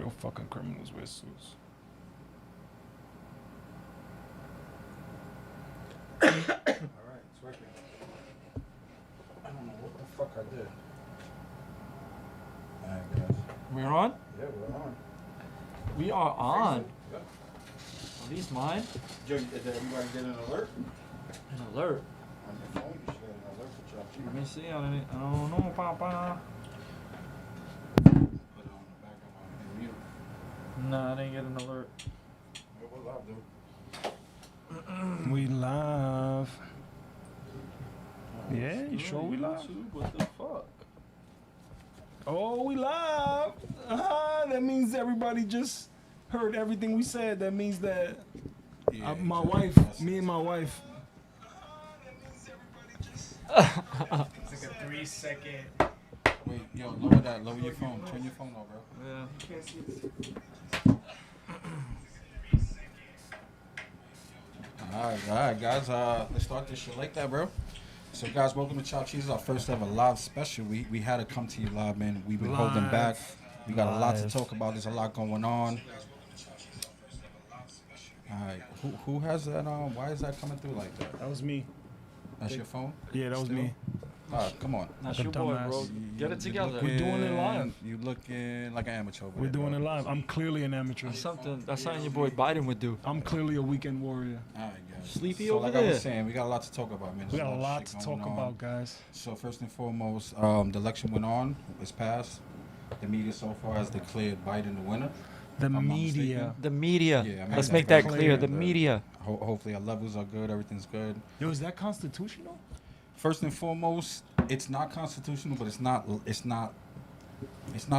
Real fucking criminals wear suits. All right, it's working. I don't know what the fuck I did. All right, guys. We're on? Yeah, we're on. We are on. Yep. At least mine. Joe, did everybody get an alert? An alert. On your phone, you should get an alert for Chopt. Let me see. I don't know, Papa. Put it on the back of my mute. Nah, I didn't get an alert. What will I do? We live. Yeah, you sure we live? YouTube? What the fuck? Oh, we live. That means everybody just heard everything we said. That means that my wife, me and my wife. It's like a 3-second. Wait, yo, lower that. Lower your phone. Turn your phone over. Yeah. You can't see this. All right, guys. Let's start this shit like that, bro. So, guys, welcome to Chopt. This is our first ever live special. We had to come to you live, man. We've been holding back. We got a lot to talk about. There's a lot going on. All right, who has that on? Why is that coming through like that? That was me. That's your phone? Yeah, that was Still? me. All right, come on. That's Like your a boy, dumbass. bro. Get it together. We're doing it live. You looking like an amateur over We're there, doing bro. it live. I'm clearly an amateur. That's something your boy Biden would do. I'm clearly a weekend warrior. All right, guys. Sleepy so over like I there. was saying, we got a lot to talk about, man. We There's got a lot shit to talk going on. about, guys. So first and foremost, the election went on. It's passed. The media so far has declared Biden the winner. The I'm not media. The media. Yeah, I mean, Let's that's make that very clear. clear. The media. Hopefully our levels are good. Everything's good. Yo, is that constitutional? First and foremost, it's not constitutional, but it's not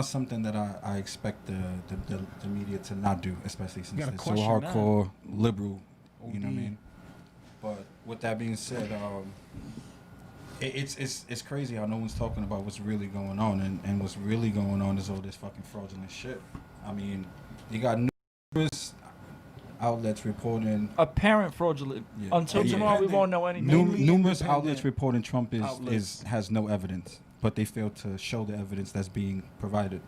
something that I expect the media to not do, especially since gotta it's so question that. hardcore liberal. You know what I OD. mean? But with that being said, it's crazy how no one's talking about what's really going on, and what's really going on is all this fucking fraudulent shit. I mean, you got numerous outlets reporting. Apparent fraudulent. Yeah. Until Yeah. tomorrow, we won't know anything. Mainly Numerous independent outlets reporting Trump outlets. has no evidence, but they fail to show the evidence that's being provided.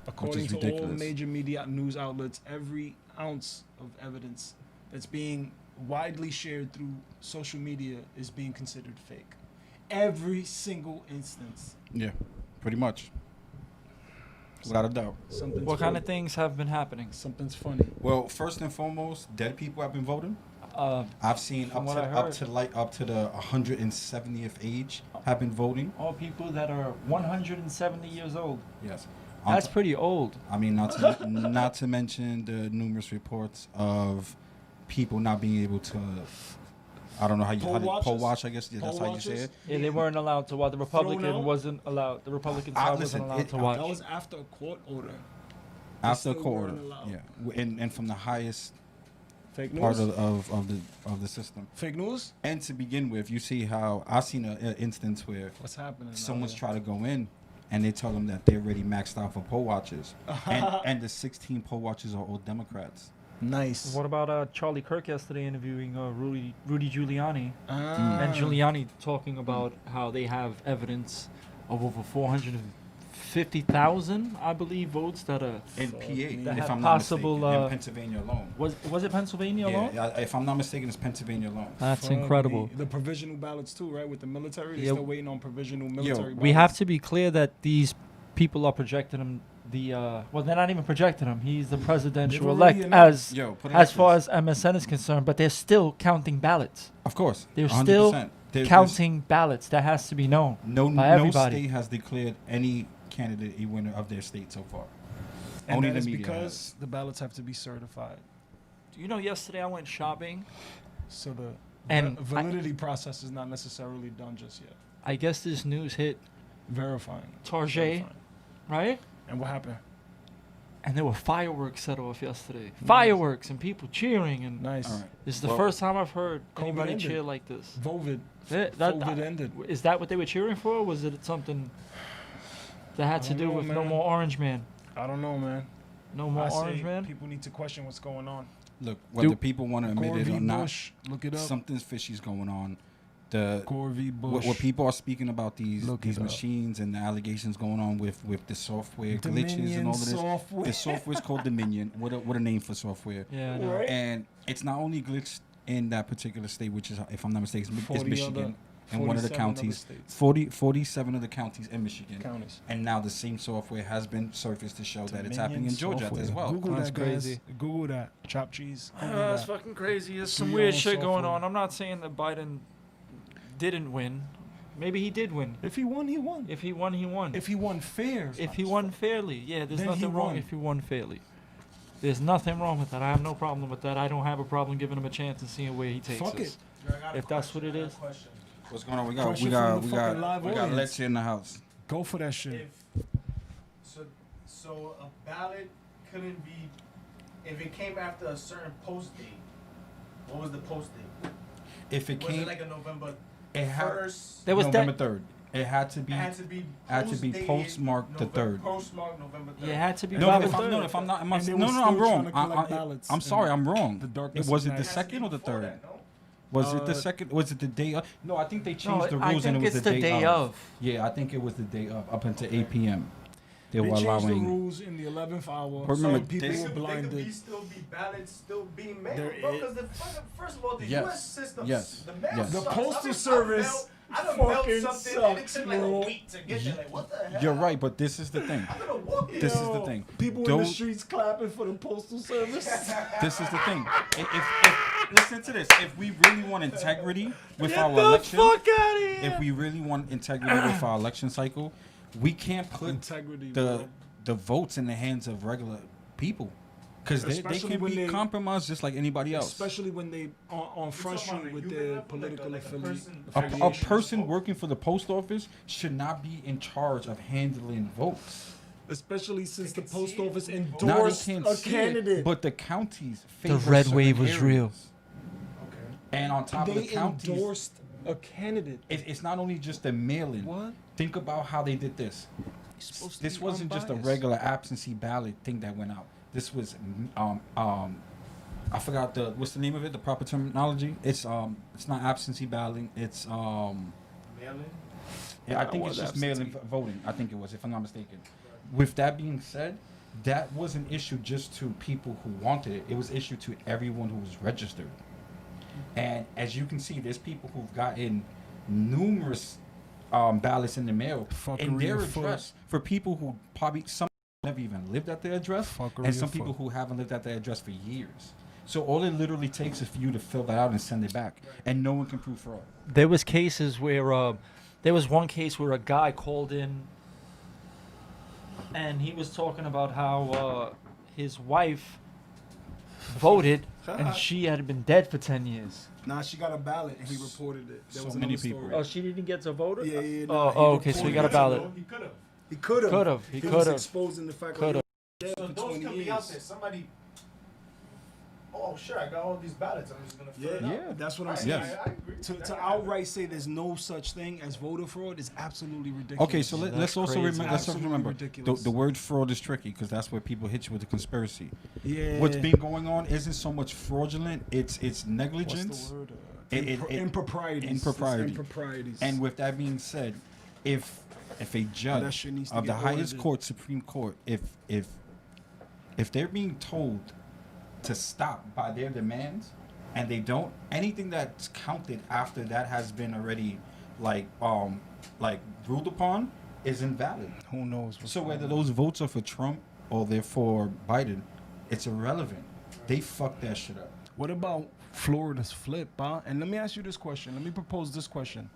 According to all ridiculous. major media news outlets, every ounce of evidence that's being widely shared through social media is being considered fake. Every single instance. Yeah, pretty much. Without a doubt. Something's What kind funny. of things have been happening? Something's funny. Well, first and foremost, dead people have been voting. I've seen From up what I heard. to the 170th age have been voting. All people that are 170 years old. Yes. That's pretty old. I mean, not to mention the numerous reports of people not being able to. I don't know how Poll poll watchers? watch. I guess yeah, that's Poll how you say watchers? it. Yeah, they weren't allowed to watch. The Republican out? wasn't allowed. The Republican side listen, wasn't allowed it- to watch. That was after a court order. After still court, weren't allowed. yeah, and from the highest Fake part news? of the system. Fake news? And to begin with, you see how I've seen an instance where What's happening? someone's out trying to go in, and they tell them that they're already maxed out for poll watchers, and the 16 poll watchers are all Democrats. there? Nice. What about Charlie Kirk yesterday interviewing Rudy Giuliani? Ah. And Giuliani talking about how they have evidence of over 450,000, I believe, votes that are. In Fuck PA, me. That if have I'm possible, not mistaken, in Pennsylvania alone. Was it Pennsylvania alone? Yeah, if I'm not mistaken, it's Pennsylvania alone. That's Fuck incredible. me. The provisional ballots too, right? With the military, they're Yeah. still waiting on provisional military ballots. We have to be clear that these people are projecting him. Well, they're not even projecting him. He's the presidential They've already elect announced- Yo, put it as like far this. as MSN is concerned, but they're still counting ballots. Of course, They're 100%. still counting ballots. That has to be known. No, by no everybody. state has declared any candidate a winner of their state so far. And Only that the is media because the ballots have to be certified. You know, yesterday I went shopping, So the and validity process is not necessarily done just yet. I guess this news hit Verifying. Target, Verifying. right? And what happened? And there were fireworks set off yesterday. Fireworks and people cheering, and Nice. All right. this is the Well, first time I've heard COVID anybody ended. cheer like this. Vovid. That COVID ended. is that what they were cheering for? Or was it something that had I to don't do know, with no man. more Orange Man? I don't know, man. No more I Orange say Man. people need to question what's going on. Look, whether Do- people want to admit Gore it v. or not, Bush, look it up. something's fishy's going on. Gore v. Bush. what people are speaking about these Look it up. machines and the allegations going on with the software glitches Dominion and all of this. software. The software is called Dominion. What a name for software. Yeah, I know. Right. And it's not only glitched in that particular state, which is, if I'm not mistaken, is 40 Michigan, and one of the 47 other counties, states. 47 of the counties in Michigan. Counties. And now the same software has been surfaced to show that it's happening in Dominion Georgia as software. well. Google That's that, guys. crazy. Google that. Chopped cheese. Google That's that. fucking crazy. There's Do some your weird own shit going software. on. I'm not saying that Biden didn't win. Maybe he did win. If he won, he won. If he won, he won. If he won fair. If he won fairly, yeah, there's Then he nothing wrong won. if he won fairly. There's nothing wrong with that. I have no problem with that. I don't have a problem giving him a chance and seeing where he takes Fuck us. it. If that's what it is. What's going on? We Question from the fucking live we got audience. Let's in the house. Go for that shit. So a ballot couldn't be if it came after a certain post date. What was the post date? If it Was came, it like a November it had first? There was November that. 3rd. It had to be. It had to be had to be post-dated postmarked the November- 3rd. Postmarked November 3rd. Yeah, it had to be. No, November if I'm, no, 3rd. if I'm not, And they no, were no, I'm still wrong. trying to collect ballots I'm sorry, in I'm wrong. the It darkness was of it night. the It has to be second or the before third? that, no? Was it the second? Was it the day of? No, I think they changed No, the I rules and it think was it's the the day day of. of. Yeah, I think it was the day of, up until 8 p.m. They They were changed the allowing. rules in the 11th hour. But remember, Some people this- were They could blinded. still be ballots still being mailed, There bro. is- Because the fucking, first of all, the Yes. U.S. system, Yes. the mail Yes. The sucks. Postal I Service done fucking mailed something and it sucks, took like a bro. week to get there. Like, what the hell? You're right, but this is the thing. I'm gonna walk it. This is the thing. People in the Don't- streets clapping for the Postal Service. This is the thing. If listen to this. If we really want integrity with our election, Fuck out of here. if we really want integrity with our election cycle, we can't put Integrity. the votes in the hands of regular people, because they Especially can when be they- compromised just like anybody else. Especially when they on front street with their political A affiliation. person working for the post office should not be in charge of handling votes. Especially since the post office Now endorsed they can't a see candidate. it, but the counties The favor red certain wave was real. areas. And on top of They the counties, endorsed a candidate. it's not only just the mail-in. What? Think about how they did this. supposed to This be wasn't just a unbiased. regular absentee ballot thing that went out. This was I forgot what's the name of it, the proper terminology. It's not absentee balloting. It's Mail-in? yeah, I think it's just mail-in voting. I think it was, if I'm not mistaken. With that being said, that was an issue just to people who wanted it. It was issue to everyone who was registered. And as you can see, there's people who've gotten numerous ballots in the mail in their Fuckery afoot. address for people who probably some never even lived at their address, Fuckery and some afoot. people who haven't lived at their address for years. So all it literally takes is for you to fill that out and send it back, and no one can prove fraud. There was cases where there was one case where a guy called in and he was talking about how his wife voted and she had been dead for 10 years. Nah, she got a ballot and he reported it. There So was many another people. story. Oh, she didn't get to vote? Yeah, yeah. Oh, oh, okay, so he got a ballot. He could have. He could have. Could've, he was could've. exposing the fact Could've. that he was So dead for those 20 can be out years. there. Somebody. Oh, sure, I got all these ballots. I'm just gonna fill it Yeah, out. that's what I'm Right, saying. Yes. I agree. To outright say there's no such thing as voter fraud is absolutely ridiculous. Okay, so let's also crazy. remember. Let's also Absolutely remember ridiculous. the word fraud is tricky because that's where people hit you with the conspiracy. Yeah. What's been going on isn't so much fraudulent; it's What's negligence. the word? It- Improprieties. impropriety. It's improprieties. And with that being said, if a that judge shit needs to of the get highest audited. court, Supreme Court, if they're being told to stop by their demands and they don't, anything that's counted after that has been already like ruled upon is invalid. Who knows? What's So going whether on. those votes are for Trump or they're for Biden, it's irrelevant. They fucked that shit up. What about Florida's flip, huh? And let me ask you this question. Let me propose this question.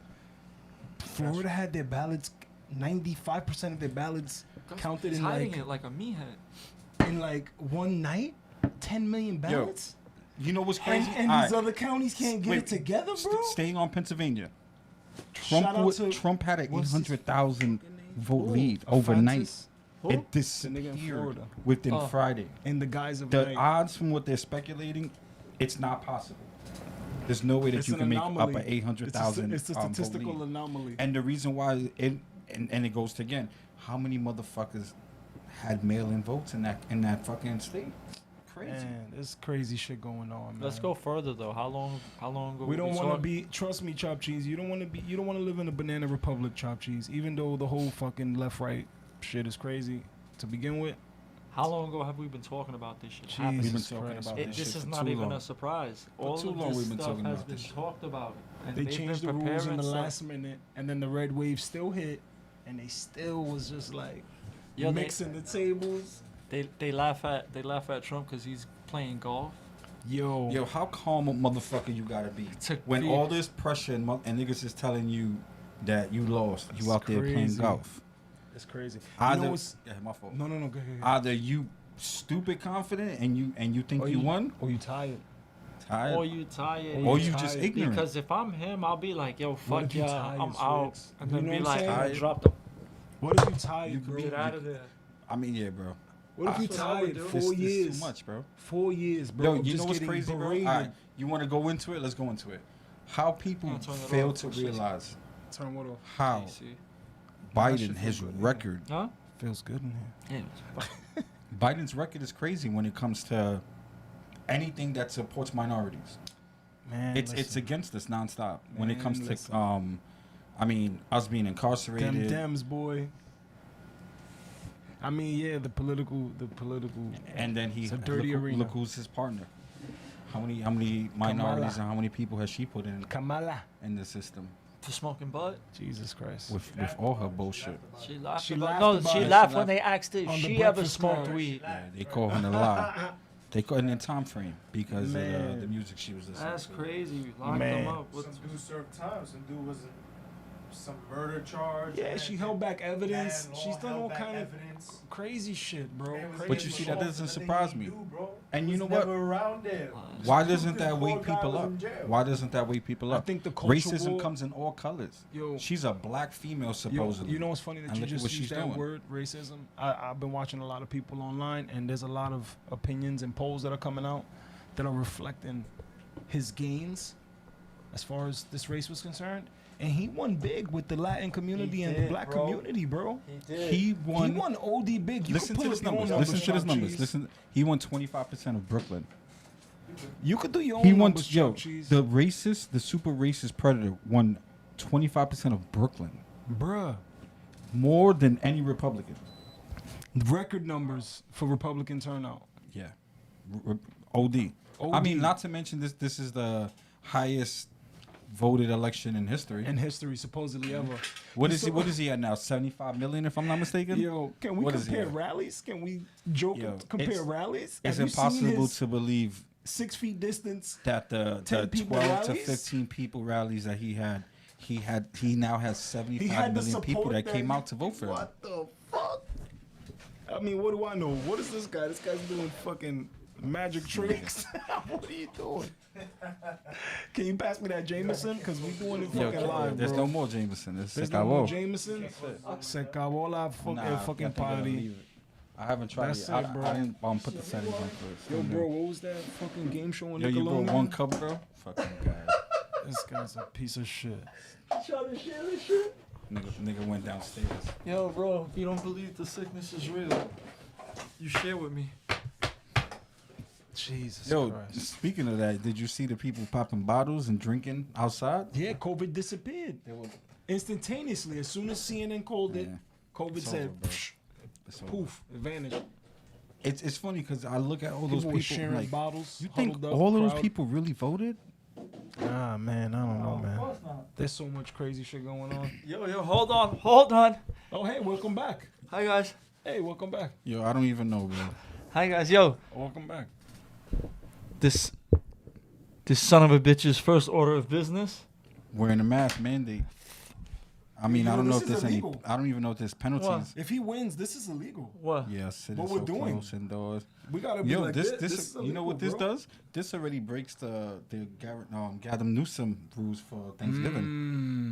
Florida had their ballots, 95% of their ballots counted He's in hiding like it like a meathead. in like one night. 10 million ballots. You know what's And, crazy? and All these right. other counties can't get Wait, it together, bro. Staying on Pennsylvania, Shout out to- Trump had an what's his 800,000 vote Who? lead overnight. Francis? Who? It The nigga in disappeared Florida. within Oh. Friday. In the guise of The night. odds from what they're speculating, it's not possible. There's no way that It's you an can make up anomaly. an 800,000 It's a vote statistical lead. anomaly. And the reason why and it goes to again, how many motherfuckers had mail-in votes in that fucking state? crazy. Man, there's crazy shit going on, man. Let's go further though. How long ago? We don't want to talking? be. Trust me, Chopt Cheese. You don't want to be. You don't want to live in a banana republic, Chopt Cheese. Even though the whole fucking left-right shit is crazy to begin with. How long ago have we been talking about this shit? Jesus happening? We've been talking Christ, about man. this This shit is for not too even long. a surprise. All too of long this we've been stuff talking has about been this shit. talked about, and They they've changed the been rules in the preparing last minute, and then the red wave still hit, and they still was just like Yo, mixing the tables. They laugh at Trump because he's playing golf. Yo, How calm a motherfucker you gotta be To when be- all this pressure and niggas is telling you that you lost. You It's out there playing crazy. golf. it's crazy. Either, You know what's, yeah, my fault. no, go ahead. Either you stupid confident and you think Or you won, Or you tired. tired, Or you tired. or you you just tired. ignorant. Because if I'm him, I'll be like, yo, What fuck if you yeah, tired, I'm out. Swiggs? And You then know be what I'm like, saying? Tired. drop the What if you tired, You could bro? be- get out of there. I mean, yeah, bro. What if you That's what I would tired? do. 4 This years. is too much, bro. 4 years, bro. Yo, of you just know what's getting crazy, bro? berated. All right, you want to go into it? Let's go into it. How people I'll turn it fail off. to realize Turn what off? how AC. Biden, shit his feel good, yeah. record, Huh? Feels good in here. Yeah. Biden's record is crazy when it comes to anything that supports minorities. Man, It's listen. against us nonstop when it Man, comes to listen. I mean, us being incarcerated. Them Dems, boy. I mean, yeah, the political. And then he It's a dirty look, arena. look who's his partner. How many minorities and how many people has she put in Kamala. the system For smoking butt? Jesus Christ. with all her bullshit? She laughed She about laughed No, about she it. laughed She when laughed they asked if on the she ever Breakfast smoked Club. weed. Yeah, they call her a lie. They call in the time frame because of Man. the music she was listening That's to. crazy. Locked Man. them up. With, Some dude served time. Some dude was in some murder charge. Yeah, she held back evidence. Bad law, She's done held all back kind of evidence. crazy shit, bro. Man was Crazy But you see, shit. that doesn't surprise me. And you know Was what? never around there. Why Dude, doesn't that poor wake guy people was up? in jail. Why doesn't that wake people I up? think the culture Racism war- comes in all colors. Yo, She's a black female, yo, supposedly. you know what's funny that And you look at just what used she's that doing. word, racism? I've been watching a lot of people online, and there's a lot of opinions and polls that are coming out that are reflecting his gains as far as this race was concerned. And he won big with the Latin community and the did, black bro. community, bro. he did. He He won. won OD big. You Listen could to pull his up your own numbers. Listen to his Chopt numbers. Cheese. Listen. He won 25% of Brooklyn. You could do your own He won. numbers, Yo, Chopt Cheese. the racist, the super racist predator won 25% of Brooklyn, Bruh. more than any Republican. Record numbers for Republican turnout. Yeah, OD. I OD. mean, not to mention this. This is the highest voted election in history. In history, supposedly ever. What is he? What is he at now? 75 million, if I'm not mistaken. Yo, can we What is he compare at? rallies? Can we joke Yo, and compare it's- rallies? It's Have you seen impossible his to believe 6 feet distance. that the 10 people 12 to rallies? 15 people rallies that he now has He 75 had the million people support that came out to vote for him. What the fuck? I mean, what do I know? What is this guy? This guy's doing fucking magic tricks. What are you doing? Can you pass me that Jameson? Because we doing it Yo, fucking live, there's bro. no more Jameson. There's There's se no more acabó. Jameson. Se acabó la fucking party. I haven't tried That's it. I it, bro. didn't put the settings on first. Yo, bro, what was that fucking game show on Yo, you brought Nickelodeon? one cup, bro? Fucking guy. This guy's a piece of shit. Trying to share this shit? Nigga went downstairs. Yo, bro, if you don't believe the sickness is real, you share with me. Jesus Yo, Christ. speaking of that, did you see the people popping bottles and drinking outside? Yeah, COVID disappeared instantaneously. As soon as CNN called it, Yeah. COVID It's said, over, bro. psh, It's over. poof, it vanished. It's funny because I look at all those People were people. sharing Like, bottles. you think huddled up, all those crowd. people really voted? Ah, man, I don't know, Of man. course not. There's so much crazy shit going on. Yo, hold on. Oh, hey, welcome back. Hi, guys. Hey, welcome back. Yo, I don't even know, bro. Hi, guys. Yo, Welcome back. this son of a bitch's first order of business. Wearing a mask mandate. I mean, Yo, I don't know this if is there's any. illegal. I don't even know if there's penalties. If he wins, this is illegal. What? Yeah, sitting What we're so doing. close indoors. We gotta be Yo, like this is you know what illegal, this bro. does? This already breaks the Gavin Newsom rules for Thanksgiving.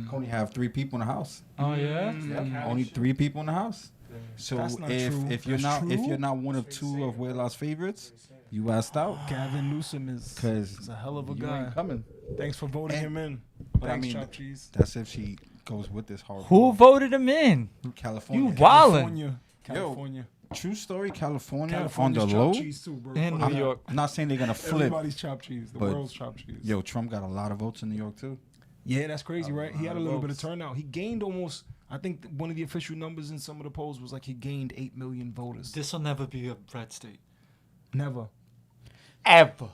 Mm. Only have 3 people in the house. Oh yeah. Yep, only 3 people in the house. So That's not if true. if you're That's not if true? you're not one of 2 of Wayla's favorites, you asked out Gavin Newsom is because a hell of a you guy. ain't coming. Thanks for voting And- him in. But I Thanks, mean, Chopt Cheese. that's if she goes with this hard. Who voted him in? California? You wildin'. California. California. True story, California on California's the chopped low. cheese too, bro. In New I'm York. not saying they're gonna flip. Everybody's chopped cheese. The but- world's chopped cheese. Yo, Trump got a lot of votes in New York too. Yeah, that's crazy, right? He had a little bit of votes. turnout. He gained almost. I think one of the official numbers in some of the polls was like he gained 8 million voters. This will never be a red state. Never. Ever.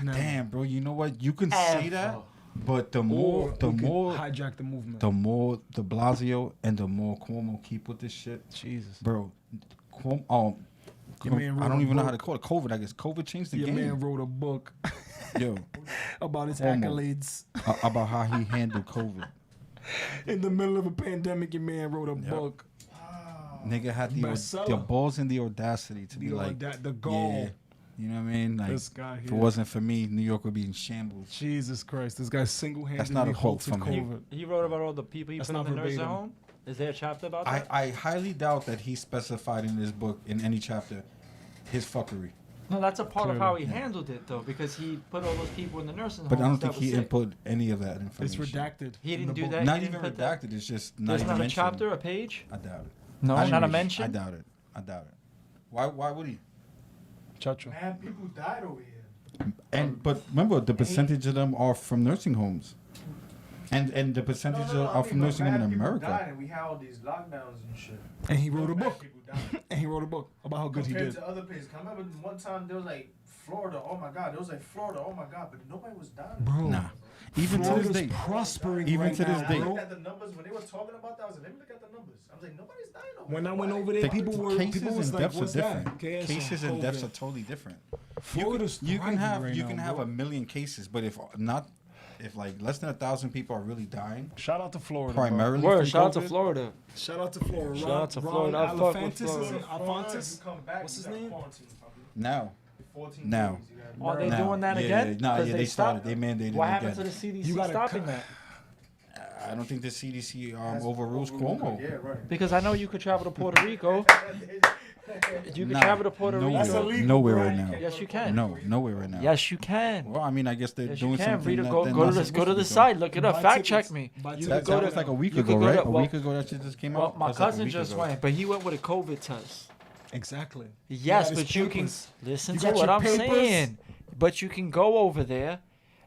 Never. Damn, bro. You know what? You can say that, Ever. but the Or more, the we could more, hijack the movement. the more De Blasio and the more Cuomo keep with this shit, Jesus. bro. Cuomo, Your man I wrote don't a even know how book. to call it. COVID. I guess COVID changed the Your game. man wrote a book Yo, about his Cuomo. accolades. About how he handled COVID. In the middle of a pandemic, your man wrote a Yep. book. Nigga had the Bestseller. balls and the audacity to The be like, the gall. yeah, you know what I mean? Like, This guy if it here. wasn't for me, New York would be in shambles. Jesus Christ, this guy single-handedly That's not a quote halted from him. COVID. He wrote about all the people he That's put in not the nursing verbatim. home. Is there a chapter about that? I highly doubt that he specified in his book, in any chapter, his fuckery. No, that's a part of Clearly, how he yeah. handled it, though, because he put all those people in the nursing home. But I don't think he sick. input any of that It's information. redacted. He in didn't the do book. that? Not He even didn't put that? redacted. It's just not There's even not a mentioned. chapter, a page? I doubt it. No, I not a really- mention. I doubt it. I doubt it. Why would he? Chacho. Man, people died over here. And but remember, the percentage of them are from nursing homes, and the percentage are from nursing homes in America. Died and we had all these lockdowns and shit. And he wrote a Mad book. people died. And he wrote a book about how good he Compared did. to other places. I remember one time there was like Florida. Oh my God, there was like Florida. Oh my God, but nobody was dying. Bro. Nah, even to Florida's this day. prospering Even right to this now, day. I bro. looked at the numbers when they were talking about that. I was like, let me look at the numbers. I was like, nobody's dying over When I there. went Why? over there, The people was cases and like, deaths are what's that? different. KS Cases and and deaths COVID. are totally different. Florida's You can thriving have right you now, can have bro. a million cases, but if like less than 1,000 people are really dying, Shout out to Florida. bro. primarily Word, from shout out to COVID, Florida. Shout out to Florida. Shout out to Florida. I fuck with Florida. Isn't Alphonsus? You come back, What's you his got name? quarantine, puppy. Now, 14 Now. days, you gotta- Are they Now. doing that Yeah, again? yeah, nah, 'Cause yeah, they started. stopped- They mandated What it happened to again. the CDC You gotta stopping cut- that? I don't think the CDC That's overrules Cuomo. Yeah, right. Because I know you could travel to Puerto Rico. You can Nah, travel to Puerto nowhere, That's Rico. illegal, nowhere bro. right now. Yes, you can. No, nowhere right now. Yes, you can. Well, I mean, I guess they're Yes, you doing can. something. Rita, that go they're go not to the supposed go to be the doing. site. Look it up. Buy Fact tickets. check me. Buy You tickets. could That, go that to was like a week you ago, could go right? to- A well, week ago that shit just came Well, out. my That's like a cousin week just ago. went, but he went with a COVID test. Exactly. Yes, got his but you can papers. listen You to got what your I'm papers? saying. But you can go over there,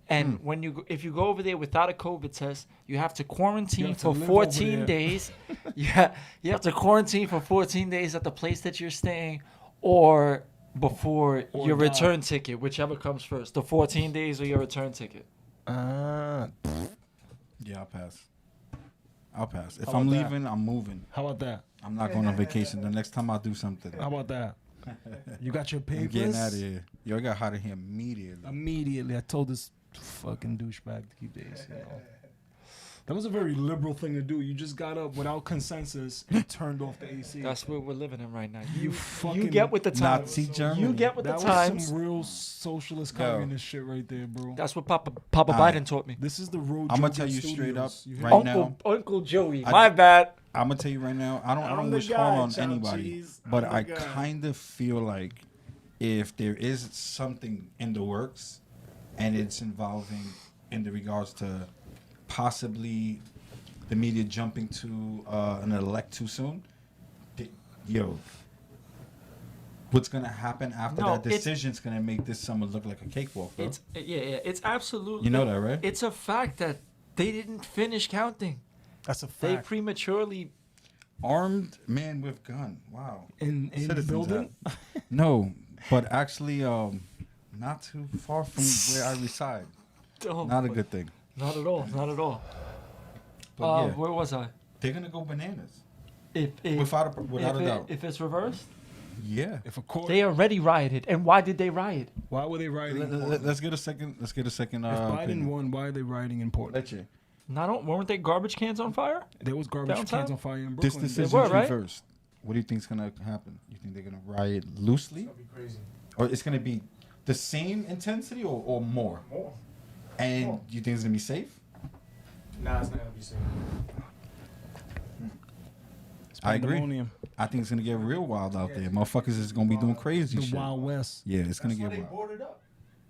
and when you if you go over there without a COVID test, you have to quarantine have to for live 14 over there. days. Yeah, you have to quarantine for 14 days at the place that you're staying, or before Or your die. return ticket, whichever comes first, the 14 days or your return ticket. Ah, Yeah, I'll pass. I'll pass. If How I'm about that? leaving, I'm moving. how about that? I'm not going on vacation. The next time I'll do something. How about that? You got your I'm papers? getting out of here. Yo, I got out of here immediately. Immediately, I told this fucking douchebag to keep the AC on. That was a very liberal thing to do. You just got up without consensus and turned off the AC. That's what we're living in right now. You You fucking get with the times. Nazi Germany. You get with that the was times. some real socialist Yo. communist shit right there, bro. That's what Papa Alright. Biden taught me. This is the road. I'ma Joking tell you straight up, Studios. You hear right me? now. Uncle Joey. I- My bad. I'm gonna tell you right now. I I'm don't the wish guy, harm on Chopt anybody, cheese. but I'm the I guy. kind of feel like if there is something in the works, and it's involving in the regards to possibly the media jumping to an elect too soon, yo, what's gonna happen after No, that decision's gonna make this summer look like a cakewalk, bro. It's it's absolutely. You know that, right? It's a fact that they didn't finish counting. That's a They fact. prematurely. Armed man with gun. Wow. in the Citizens building. Act. No, but actually, not too far from where I reside. Oh, Not a good thing. Not at all. Not at all. But yeah, Where was I? they're gonna go bananas If without a doubt. if it's reversed, Yeah. If a court, they already rioted. And why did they riot? why were they rioting? in Portland? Let's get a second. Let's get a second. If Biden opinion. won, why are they rioting in Portland? Let's see. Weren't they garbage cans on fire? There was garbage Downtown? cans on fire in This Brooklyn. decision's were, right? reversed. What do you think's gonna happen? You think they're gonna riot loosely, That'd be crazy. or it's gonna be the same intensity, or more? More. And More. you think it's gonna be safe? Nah, it's not gonna be safe. It's I agree. pandemonium. I think it's gonna get real wild out there. Motherfuckers is gonna be doing crazy The shit. Wild West. Yeah, it's gonna That's why get they wild. boarded up.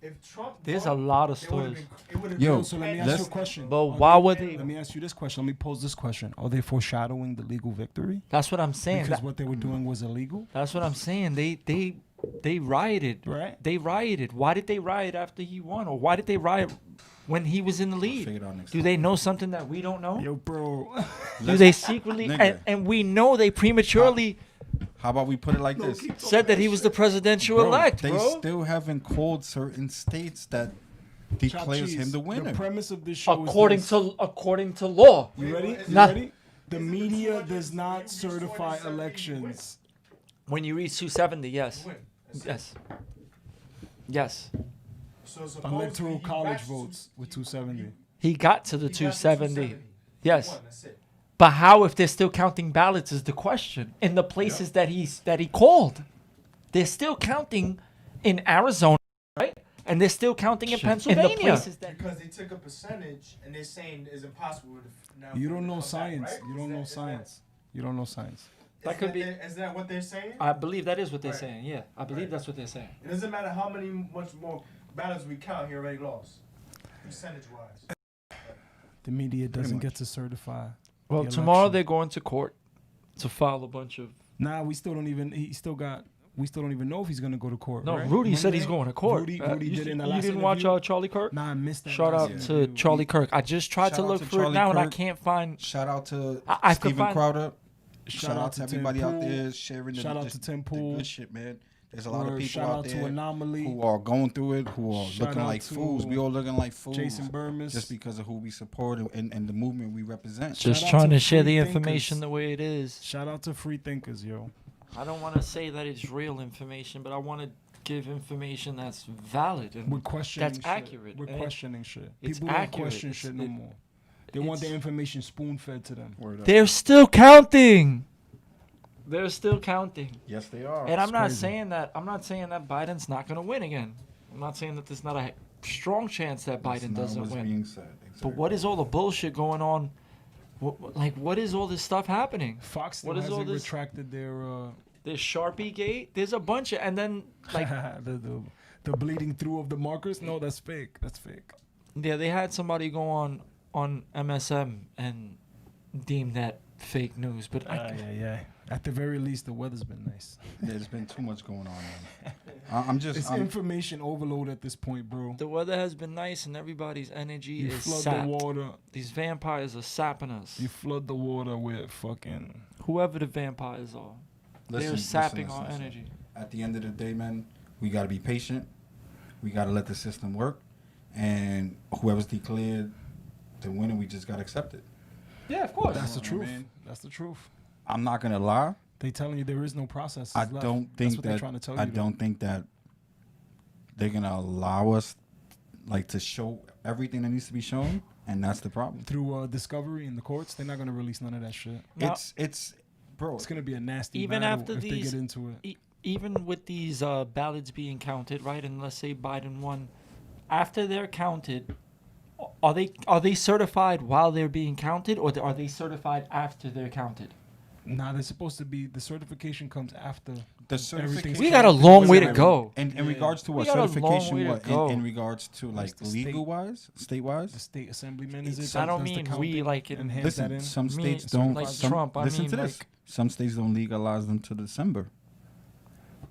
If Trump, There's won, a lot of it would've stories. been- it would've Yo, been So let me petty. ask you a question. But Are why they- would they? Let me ask you this question. Let me pose this question. Are they foreshadowing the legal victory? That's what I'm saying. Because what they were doing was illegal, That's what I'm saying. They rioted. right? They rioted. Why did they riot after he won, or why did they riot when he was in the lead? Figure it out next Do time. they know something that we don't know? Yo, bro. Do they secretly? Nigga. And we know they prematurely How about we put it like No, this? keep talking said that he was the presidential Bro, elect, they bro. still haven't called certain states that Chop declares cheese. him the winner. The premise of this show According is according to law. you ready? Wait, You Not- ready? The Is it the media 200 does not you reach certify 270, you win. elections. When you reach 270, yes, Win. That's it. yes, yes. So supposedly Electoral he college got votes to- with he- 270. He got to the he got to 270. He Yes. won, that's it. But how if they're still counting ballots is the question. In the places that he called. They're still counting in Arizona, right? And they're still counting in Pennsylvania. In the places that Because they took a percentage and they're saying it's impossible to now. You don't know come back, science. right? You Is don't that- know is that- science. You don't know science. That could be- Is that what they're saying? I believe that is what they're Right. saying. Yeah, I believe Right. that's what they're saying. It doesn't matter how much more ballots we count. He already lost, percentage wise. The media doesn't much. get to certify. Well, the tomorrow election. they're going to court to file a bunch of. Nah, we still don't even. He still got. We still don't even know if he's gonna go to court. No, right? Rudy said Monday? he's going to court. Rudy, Uh, Rudy you did in the you last didn't watch interview. Charlie Kirk? Nah, I missed that. Shout last out to interview. Charlie Kirk. I just tried to Shout out look to for it Charlie now and I Kirk. can't find. Shout out to I could Steven find- Crowder. Shout out to Tim everybody out Pool. there sharing the, Shout out just to Tim the Pool. good shit, man. There's a lot of Word, people shout out out to there Anomaly. who are going through it, who are Shout looking out like to fools. We all looking like fools. Jason Burmis. Just because of who we support and the movement we represent. Just out trying to to share free the thinkers. information the way it is. Shout out to free thinkers, yo. I don't want to say that it's real information, but I want to give information that's valid and We're questioning that's shit. accurate. We're and questioning shit. it's People don't accurate. question shit no It- more. They want it's- their information spoon fed to them. Word up. They're still counting. They're still counting. Yes, they are. And I'm It's not crazy. saying that Biden's not going to win again. I'm not saying that there's not a strong chance that That's Biden not doesn't what's win. being said. But Exactly. what is all the bullshit going on? What is all this stuff happening? Fox still What is all hasn't this? retracted their There's Sharpie Gate. There's a bunch of, and then like the bleeding through of the markers. No, that's fake. That's fake. yeah, they had somebody go on MSM and deem that fake news. But Yeah. At the very least, the weather's been nice. There's been too much going on, man. I'm just. It's I'm, information overload at this point, bro. the weather has been nice, and everybody's energy You is flood sapped. the water. These vampires are sapping us. You flood the water with fucking. Whoever the vampires are, they're sapping our energy. At the end of the day, man, we got to be patient. We got to let the system work. And whoever's declared the winner, we just got to accept it. Yeah, of course. That's the Come on, truth. man. That's the truth. I'm not going to lie. They telling you there is no process. I left. don't That's think what they're that trying to tell you. I don't think that they're going to allow us like to show everything that needs to be shown. And that's the problem. Through discovery in the courts, they're not gonna release none of that shit. Now, It's bro. It's gonna be a nasty Even battle after if they these- get into it. even with these ballots being counted, right? And let's say Biden won, after they're counted, are they certified while they're being counted, or are they certified after they're counted? Nah, they're supposed to be. The certification comes after. The everything's certification. We got a long way to Wait, go. In Yeah. regards to We what got a long way certification, to what go. in regards to like the state. legal wise, state The wise. state assemblyman is it? I that don't does the mean we counting like and it. hands that Listen, in. some Me, states don't. like some, Trump, I listen mean, to this. like- Some states don't legalize them to December.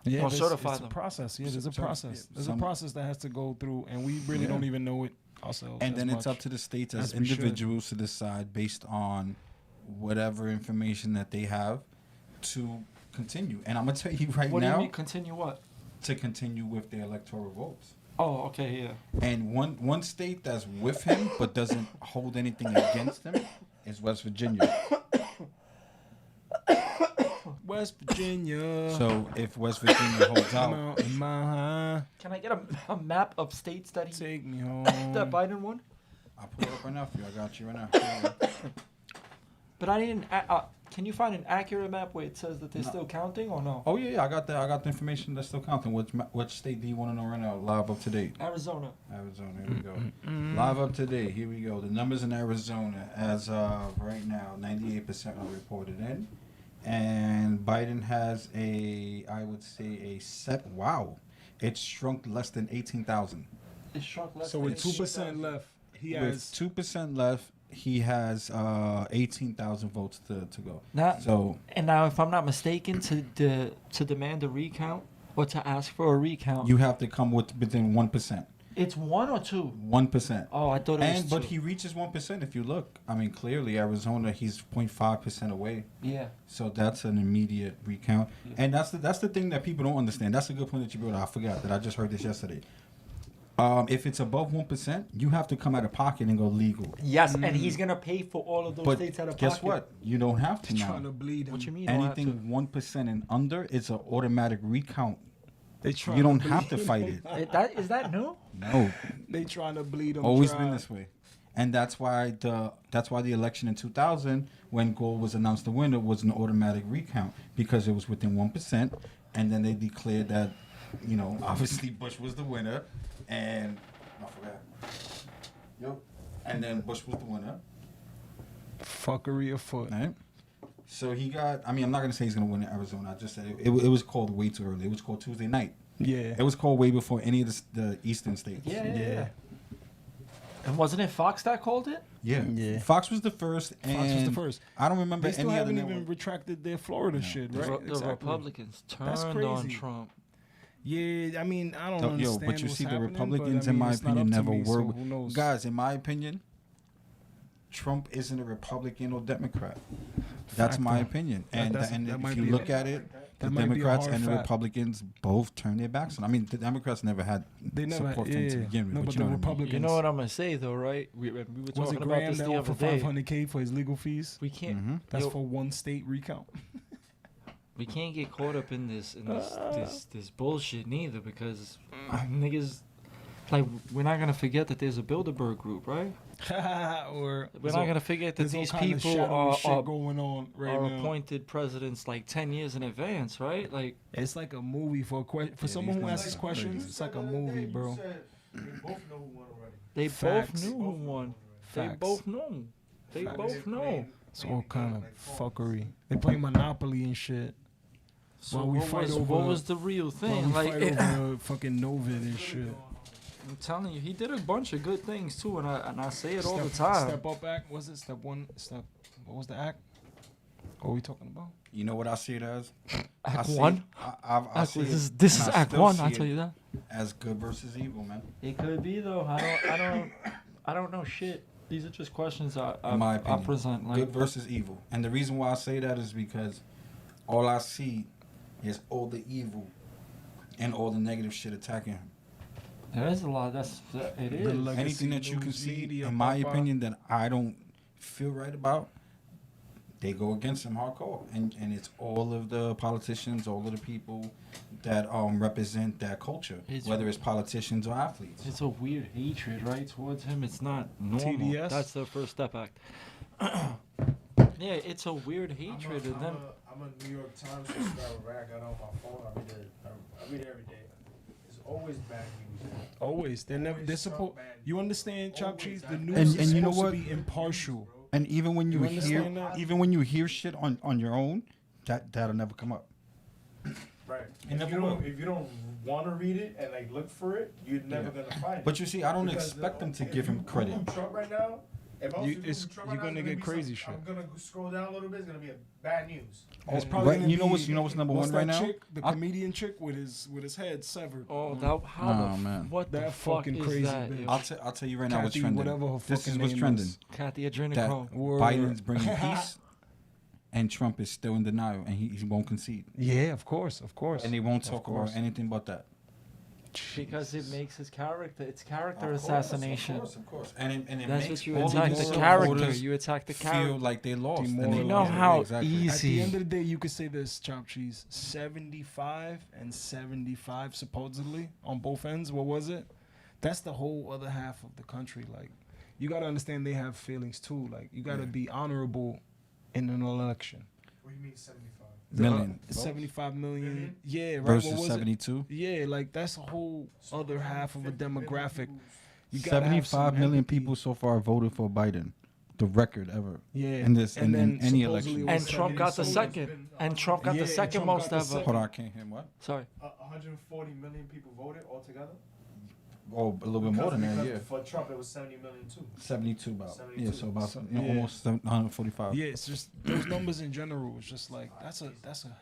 Yeah, Or there's- certify it's them. a process. Yeah, there's a Some- process. There's some- a process that has to go through, and we really Yeah. don't even know it ourselves. And as then it's much. up to the states as as we should. individuals to decide based on whatever information that they have to continue. And I'm gonna tell you right What do you now mean continue what? to continue with their electoral votes. Oh, okay, yeah. And one state that's with him but doesn't hold anything against him is West Virginia. West Virginia. So if West Virginia holds Come out, out in my high, Can I get a map of states that take me home. that Biden won? I'll pull it up right now for you. I got you right now. But I didn't. Can you find an accurate map where it says that they're No. still counting or no? Oh yeah, I got that. I got the information that's still counting. Which state do you want to know right now? Live up to date. Arizona. Arizona. Here we go. Live up to date. Here we go. The numbers in Arizona as of right now, 98% are reported in, and Biden has I would say wow, it's shrunk less than 18,000. It shrunk less. So than with 2% left, he With has 2% left, he has 18,000 votes to go. now, So and now, if I'm not mistaken, to demand a recount or to ask for a recount, you have to come within 1%. it's 1 or 2. 1%. Oh, I thought it was 2. But he reaches 1% if you look. I mean, clearly Arizona, he's 0.5% away. Yeah. So that's an immediate recount. Yeah. And that's the thing that people don't understand. That's a good point that you brought up. I forgot that I just heard this yesterday. If it's above 1%, you have to come out of pocket and go legal. Yes, and he's gonna pay for all of those But states out of guess pocket. what? You don't have to they're now. trying to bleed him. What you mean? You don't have to? Anything 1% and under, it's an automatic recount. They trying You don't to have to bleed fight him. it. Is that new? No, They trying to bleed him. always dry. been this way. And that's why the election in 2000, when Gold was announced the winner, was an automatic recount because it was within 1%, and then they declared that, obviously Bush was the winner, and I forgot. Yep. And then Bush was the winner. Fuckery afoot. Right? So he got. I mean, I'm not gonna say he's gonna win in Arizona. I just said it was called way too early. It was called Tuesday night. Yeah. It was called way before any of the eastern states. Yeah. And wasn't it Fox that called it? Yeah. Yeah. Fox was the first. And Fox was the first. I don't remember They still any other haven't even network. retracted their Florida shit, The, right? the Republicans That's turned on crazy. Trump. Yeah, I mean, I don't Yo, understand. but you what's see, the happening, Republicans, but, I in mean, my it's not opinion, up to never me, were. so who knows? Guys, in my opinion, Trump isn't a Republican or Democrat. That's Fact, my though. opinion. That- And that if might you be look a- at it, the that might be a Democrats hard and the fact. Republicans both turned their backs on. I mean, the Democrats never had They never, support yeah, from him to begin with. no, but but you the know what I mean. Republicans. You know what I'm gonna say though, right? We were Was talking it about Graham this that the offered other day. $500K for his legal fees? We can't. Mhm. That's Yo, for one state recount. we can't get caught up in this bullshit neither because niggas like we're not gonna forget that there's a Bilderberg group, right? Or We're not gonna forget that there's all these kind of people shadowy shit are going on right are now. appointed presidents like 10 years in advance, right? Like It's like a movie for someone who these asks niggas questions. crazy. It's like a movie, bro. They both know who won already. they Facts. both knew who won. They Facts. both know. They Facts. both know. It's all kind of fuckery. They play Monopoly and shit. So While we what fight was, over- what was the real While thing? we Like fight over fucking Novid and shit. I'm telling you, he did a bunch of good things too, and I say it all the Step- time. Step Up Act, was it step one? What was the act? What are we talking about? You know what I see it as? I Act see it- one. I Act, see this it, is this and is I Act still one. see I'll it tell you that. as good versus evil, man. It could be though. I don't know shit. These are just questions I my I opinion. present. Like Good versus evil. And the reason why I say that is because all I see is all the evil and all the negative shit attacking him. there is a lot. It is. legacy Anything that you can news see, media, in my papa. opinion, that I don't feel right about, they go against him hardcore. And it's all of the politicians, all of the people that represent that culture, It's- whether it's politicians or athletes. It's a weird hatred, right, towards him. It's not normal. TDS? That's the First Step Act. Yeah, it's a weird hatred, and then I'm a New York Times subscriber. I got it on my phone. I read it every day. There's always bad news. Always. They're never. Always They're supposed. something bad. You understand, Chop Always Cheese? The that news bad. is And you know supposed what? to be impartial. And even when you, You hear, understand that? even when you hear shit on your own, that'll never come up. Right. It never will. If you don't want to read it and like look for it, you're never Yeah. gonna find it. But you see, I don't Because, expect them to if give him you credit. Google Trump right now. If I was You- to Google it's- Trump you're right now, gonna it's get be crazy some- shit. I'm gonna scroll down a little bit. It's gonna be a bad news. It's Oh, probably right, gonna you know be- what's number what's one right that now? chick, the I- comedian chick with his head severed. oh, that how Oh, man. what the That fuck fucking is crazy that? bitch. yo? I'll tell you right now what's Kathy, trending. whatever her This is fucking what's name trending. is. Kathy That Adrenochrome. Word. Biden's bringing peace, and Trump is still in denial, and he won't concede, Yeah, of course, of course. and they won't Of talk course. about anything but that. Because it makes his character. It's character Of course, assassination. of course, and it That's makes what you all attack these the character. supporters You attack the feel character. like they lost. and they You You know lost. how Exactly. At the easy. end of the day, you could say this, Chop Cheese. 75 and 75, supposedly, on both ends. What was it? That's the whole other half of the country. Like, you got to understand they have feelings, too. Like, you got to Yeah. be honorable in an election. What do you mean 75? Million. 75 million. Million? Yeah, right. Versus what was 72. it? Yeah, like, that's a whole other half of a 50 million demographic. people's- You gotta have some 75 million empathy. people so far voted for Biden, the record ever. Yeah. in this- and in then any supposedly election. it And was Trump got the 70. second. And Trump got Yeah, the and second Trump most got the ever. second. Hold on, I can't hear him. What? Sorry. 140 million people voted altogether. Oh, a little bit more than that, Because yeah. For Trump, it was 70 million too. 72 about. 72. Yeah, so about Yeah. almost 145. Yeah, it's just those numbers in general. It's just like that's a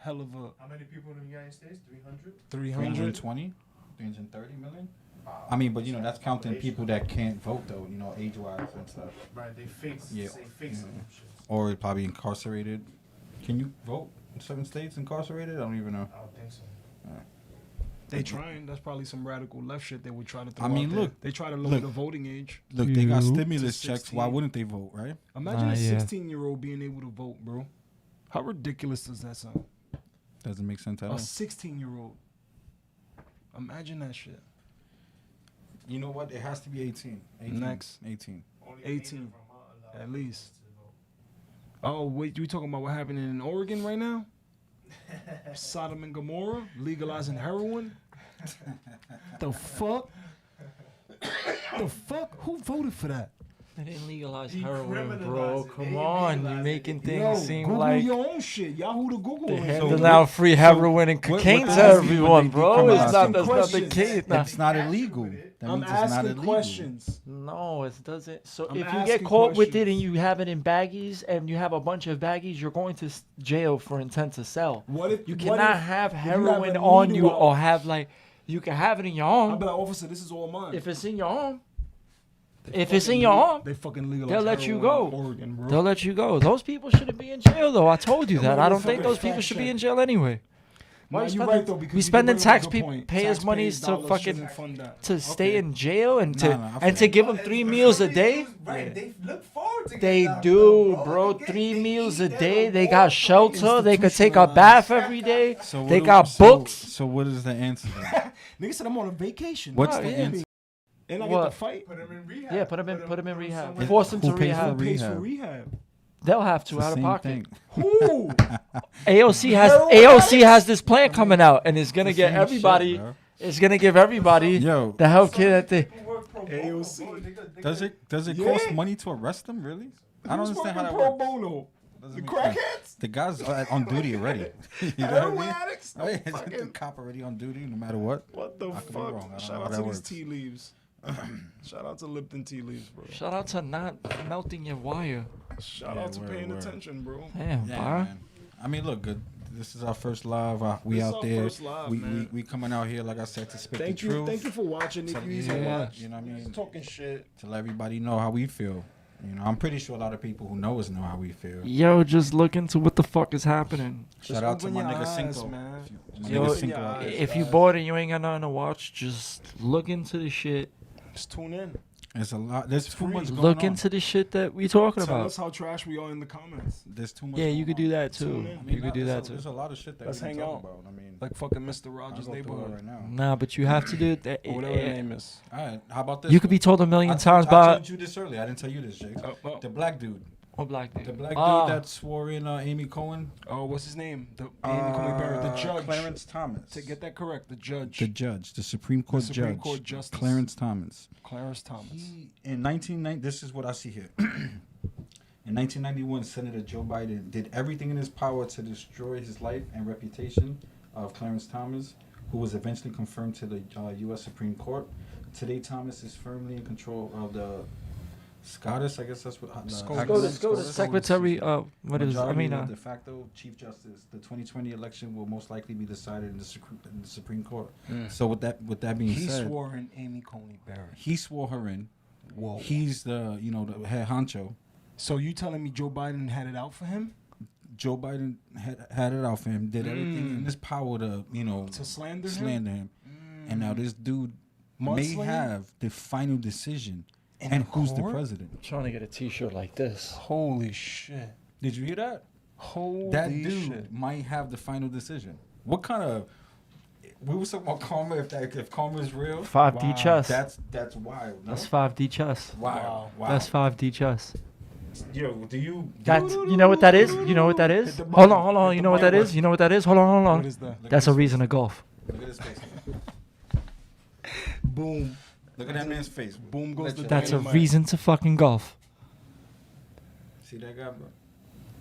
hell of a How many people in the United States? 300. 300. 320, 330 million. I mean, but you know that's counting people that can't vote though. You know, age-wise and stuff. Right, they fix. Yeah. They fix some shit. Or probably incarcerated. Can you vote in 7 states incarcerated? I don't even know. I don't think so. They trying. That's probably some radical left shit they would try to throw I mean, out there. look, They try to lower look. the voting age. Look, they got You- stimulus to checks. Why 16. wouldn't they vote, right? Imagine a yeah. 16-year-old being able to vote, bro. How ridiculous does that sound? Doesn't make sense at A all. 16-year-old. Imagine that shit. You know what? It has to be 18. 18. Next. 18. Only 18, Canadian allowed at least. to vote. Oh, wait, you talking about what happened in Oregon right now? Sodom and Gomorrah legalizing heroin. The fuck? The fuck? Who voted for that? They didn't legalize Decriminalize heroin, bro. it. Come They on, legalize you're it. making Yo, things seem Google like your own shit. Yahoo to Google. they're it. handing what- out free heroin and what cocaine to does it mean when everyone, they bro. It's decriminalize not. it? That's not the Questions. case. Nah. It's not illegal. That I'm means it's not asking illegal. questions. No, it doesn't. So I'm if you get asking caught with it questions. and you have it in baggies and you have a bunch of baggies, you're going to jail for intent to sell. What if You what cannot if- have if you have heroin a on you needle or out? have like you can have it in your I'll arm be like, officer, this is all mine. if it's in your arm. They if it's fucking in your arm, they fucking legalize they'll let you heroin in go. Oregon, bro. They'll let you go. Those people shouldn't be in jail though. I told you I'm that. gonna I don't think fucking those people fact should be check. in jail anyway. Nah, Why you you're spending- right though, because we you spending bring up a good taxpayers' point. payers' monies to dollars fucking- shouldn't fund that. To stay Okay. in jail and to Nah, I feel and to you. give them 3 meals a day. Right, they look forward to They getting out, do, bro. They 3 they meals eat a them day. They all got fucking shelter. They could take a bath every day. So They what got so- books. So what is the answer? Then? Nigga said I'm on a vacation. What's Oh, the yeah. answer? And I What? get to fight. Put them in rehab. Yeah, put 'em in rehab. somewhere Force else. them to Who pays for rehab. Who pays for rehab? rehab? They'll have It's to the out of same pocket. thing. Who? AOC has Heroin has this plan coming out, and it's gonna It's the get same everybody. shit, bro. It's gonna give everybody Yo, the health care that they. People work pro bono, AOC. bro. They does it Yeah. cost money to arrest them? Really? I don't Who's understand how that working pro works. bono? Doesn't The make sense. crackheads? The guy's on duty already. You know what I Heroin mean? addicts? Oh, yeah, the Fucking- cop already on duty no matter what. What the I could be fuck? wrong. I don't know Shout how out that to these works. tea leaves. Shout out to Lipton tea leaves, bro. Shout out to not melting your wire. Shout Yeah, out to word, paying word. attention, bro. Damn, Yeah, bro. man. I mean, look, good. This is our first live. We This is out our there. first live, we man. we coming out here, like I said, to spit Thank the you, truth. thank you for watching. If To- you even yeah, watch, you know what I mean? talking shit. To let everybody know how we feel. You know, I'm pretty sure a lot of people who know us know how we feel. Yo, just look into what the fuck is happening. Shout out to open my your nigga eyes, Cinco. man. My Yo, nigga open Cinco your out eyes. there. If you bored and you ain't got nothing to watch, just look into the shit. Just tune in. There's a lot. There's too much going Look on. into the shit that we talking Tell about. us how trash we are in the comments. There's too much. Yeah, you going could do on. that too. Tune in. I mean, You could do that There's too. a lot of shit that Let's we can hang talk out. about. I mean, Like fucking Mr. I'll Rogers' go through it neighborhood. right now. Nah, but you have to do it. Or whatever the name is. All right. How about this? You could be told a million times I by told you this earlier. I didn't tell you this, Jake. Oh, The black dude. what black dude? The black Ah. dude that swore in Amy Cohen. oh, what's his name? The Amy Coney Barrett, the judge. Clarence Thomas. To get that correct, the judge. The judge, the Supreme Court Supreme judge, Court Justice. Clarence Thomas. Clarence Thomas. He, in 1990, this is what I see here. In 1991, Senator Joe Biden did everything in his power to destroy his life and reputation of Clarence Thomas, who was eventually confirmed to the U.S. Supreme Court. Today, Thomas is firmly in control of the SCOTUS, I guess that's what. SCOTUS. SCOTUS. Secretary. What is? I mean, de facto Chief Justice. The 2020 election will most likely be decided in the Supreme Court. So with that being He said, swore in Amy Coney Barrett. he swore her in. Whoa. He's the the head honcho. So you telling me Joe Biden had it out for him? Joe Biden had it out for him. Did everything in his power to To slander him? slander him. And now this dude may Mudslinging? have the final decision. In And the who's the court? president? I'm trying to get a T-shirt like this. Holy shit. Did you hear that? Holy That dude shit. might have the final decision. What kind of? We were talking about karma. If karma is real, 5D Wow. chess. that's wild. No? That's 5D chess. Wow. Wow. That's 5D chess. Yo, do you? That's you know what that is? You know what that is? Hit the Hold button. on, hold on. Hit You the know what that button. is? You know what that is? Hold on, hold What on. is that? That's a reason to golf. Look at his face. Boom. Look at that man's face. Boom goes Let the your- That's a dynamite. reason to fucking golf. See that guy, bro?